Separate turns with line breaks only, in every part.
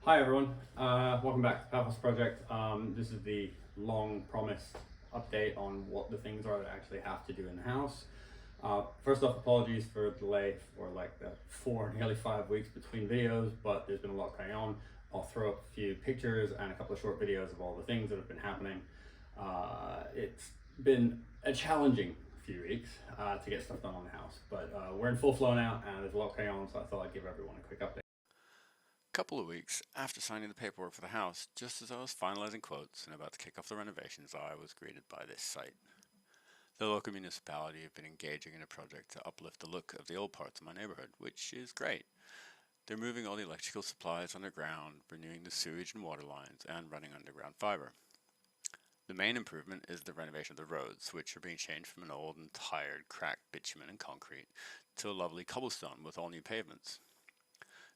Hi everyone, welcome back to the PITA project. This is the long promised update on what the things are that I actually have to do in the house. First off, apologies for the delay for like the 4, nearly 5 weeks between videos, but there's been a lot going on. I'll throw up a few pictures and a couple of short videos of all the things that have been happening. It's been a challenging few weeks to get stuff done on the house, but we're in full flow now and there's a lot going on, so I thought I'd give everyone a quick update.
Couple of weeks after signing the paperwork for the house, just as I was finalizing quotes and about to kick off the renovations, I was greeted by this sight. The local municipality have been engaging in a project to uplift the look of the old parts of my neighborhood, which is great. They're moving all the electrical supplies underground, renewing the sewage and water lines, and running underground fiber. The main improvement is the renovation of the roads, which are being changed from an old and tired, cracked bitumen and concrete to a lovely cobblestone with all new pavements.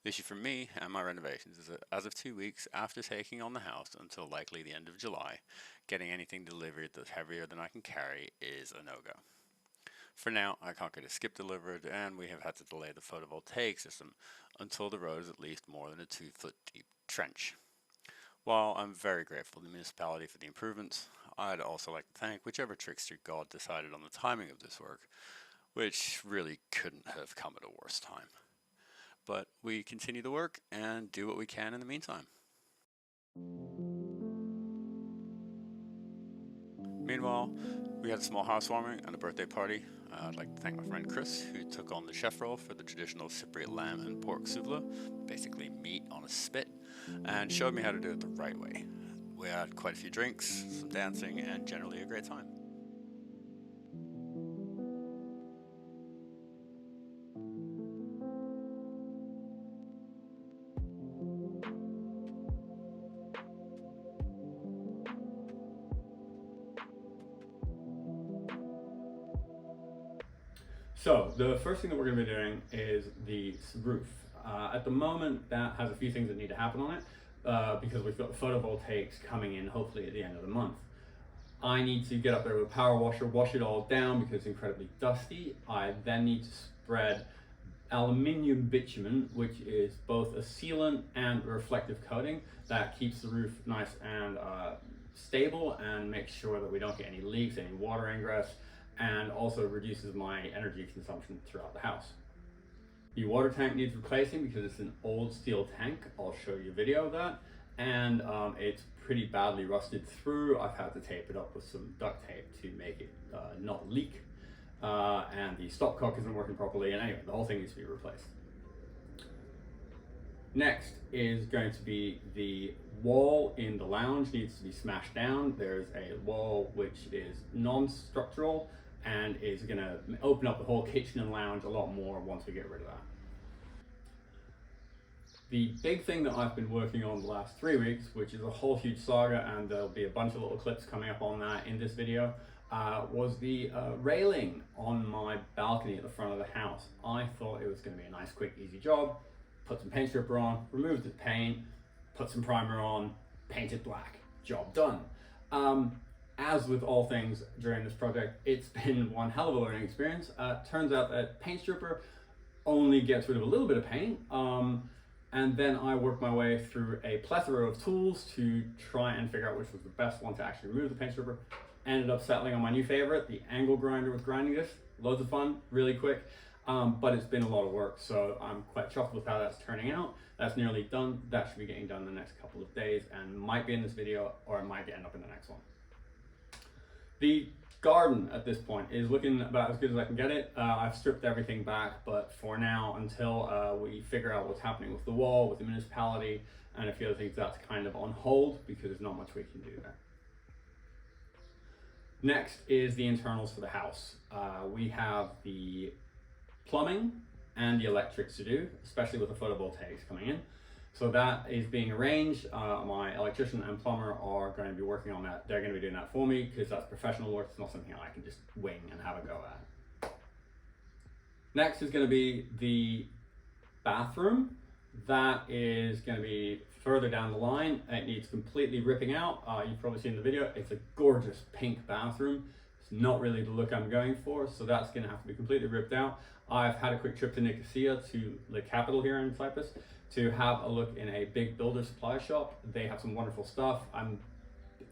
The issue for me and my renovations is that as of 2 weeks after taking on the house until likely the end of July, getting anything delivered that's heavier than I can carry is a no-go. For now, I can't get a skip delivered, and we have had to delay the photovoltaic system until the road is at least more than a 2-foot deep trench. While I'm very grateful to the municipality for the improvements, I'd also like to thank whichever trickster god decided on the timing of this work, which really couldn't have come at a worse time. But we continue the work and do what we can in the meantime. Meanwhile, we had a small housewarming and a birthday party. I'd like to thank my friend Chris, who took on the chef role for the traditional Cypriot lamb and pork souvla, basically meat on a spit, and showed me how to do it the right way. We had quite a few drinks, some dancing, and generally a great time.
So the first thing that we're going to be doing is the roof. At the moment, that has a few things that need to happen on it because we've got the photovoltaics coming in hopefully at the end of the month. I need to get up there with a power washer, wash it all down because it's incredibly dusty. I then need to spread aluminium bitumen, which is both a sealant and a reflective coating that keeps the roof nice and stable and makes sure that we don't get any leaks, any water ingress, and also reduces my energy consumption throughout the house. The water tank needs replacing because it's an old steel tank. I'll show you a video of that. And it's pretty badly rusted through. I've had to tape it up with some duct tape to make it not leak. And the stopcock isn't working properly. And anyway, the whole thing needs to be replaced. Next is going to be the wall in the lounge needs to be smashed down. There's a wall which is non-structural and is going to open up the whole kitchen and lounge a lot more once we get rid of that. The big thing that I've been working on the last 3 weeks, which is a whole huge saga, and there'll be a bunch of little clips coming up on that in this video, was the railing on my balcony at the front of the house. I thought it was going to be a nice, quick, easy job. Put some paint stripper on, remove the paint, put some primer on, paint it black. Job done. As with all things during this project, it's been one hell of a learning experience. Turns out that paint stripper only gets rid of a little bit of paint, and then I worked my way through a plethora of tools to try and figure out which was the best one to actually remove the paint stripper. Ended up settling on my new favorite, the angle grinder with grinding disc. Loads of fun, really quick. But it's been a lot of work, so I'm quite chuffed with how that's turning out. That's nearly done. That should be getting done in the next couple of days and might be in this video or it might end up in the next one. The garden at this point is looking about as good as I can get it. I've stripped everything back, but for now, until we figure out what's happening with the wall, with the municipality, and a few other things, that's kind of on hold because there's not much we can do there. Next is the internals for the house. We have the plumbing and the electrics to do, especially with the photovoltaics coming in. So that is being arranged. My electrician and plumber are going to be working on that. They're going to be doing that for me because that's professional work. It's not something I can just wing and have a go at. Next is going to be the bathroom. That is going to be further down the line. It needs completely ripping out. You've probably seen the video. It's a gorgeous pink bathroom. It's not really the look I'm going for, so that's going to have to be completely ripped out. I've had a quick trip to Nicosia, to the capital here in Cyprus, to have a look in a big builder supply shop. They have some wonderful stuff. I'm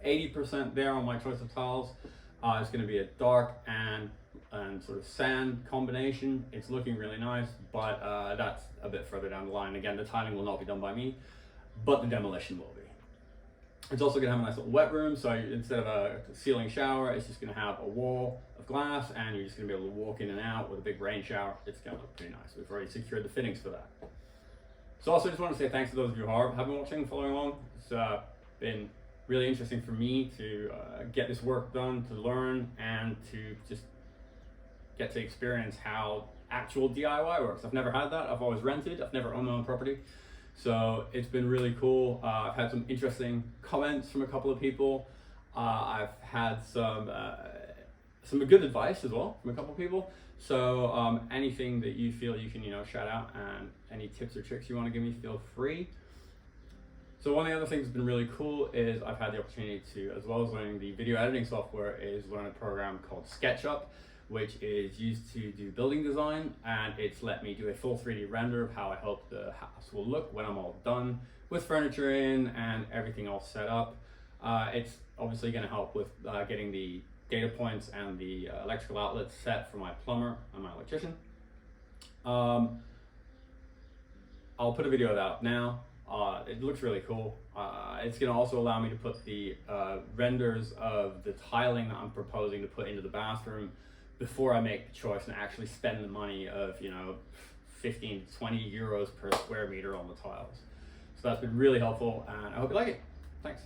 80% there on my choice of tiles. It's going to be a dark and sort of sand combination. It's looking really nice, but that's a bit further down the line. Again, the tiling will not be done by me, but the demolition will be. It's also going to have a nice little wet room, so instead of a ceiling shower, it's just going to have a wall of glass, and you're just going to be able to walk in and out with a big rain shower. It's going to look pretty nice. We've already secured the fittings for that. So also just want to say thanks to those of you who have been watching, following along. It's been really interesting for me to get this work done, to learn, and to just get to experience how actual DIY works. I've never had that. I've always rented. I've never owned my own property. So it's been really cool. I've had some interesting comments from a couple of people. I've had some good advice as well from a couple of people. So anything that you feel you can shout out, and any tips or tricks you want to give me, feel free. So one of the other things that's been really cool is I've had the opportunity to, as well as learning the video editing software, is learn a program called SketchUp, which is used to do building design, and it's let me do a full 3D render of how I hope the house will look when I'm all done with furniture in and everything all set up. It's obviously going to help with getting the data points and the electrical outlets set for my plumber and my electrician. I'll put a video of that up now. It looks really cool. It's going to also allow me to put the renders of the tiling that I'm proposing to put into the bathroom before I make the choice and actually spend the money of 15 to 20 euros per square meter on the tiles. So that's been really helpful, and I hope you like it. Thanks.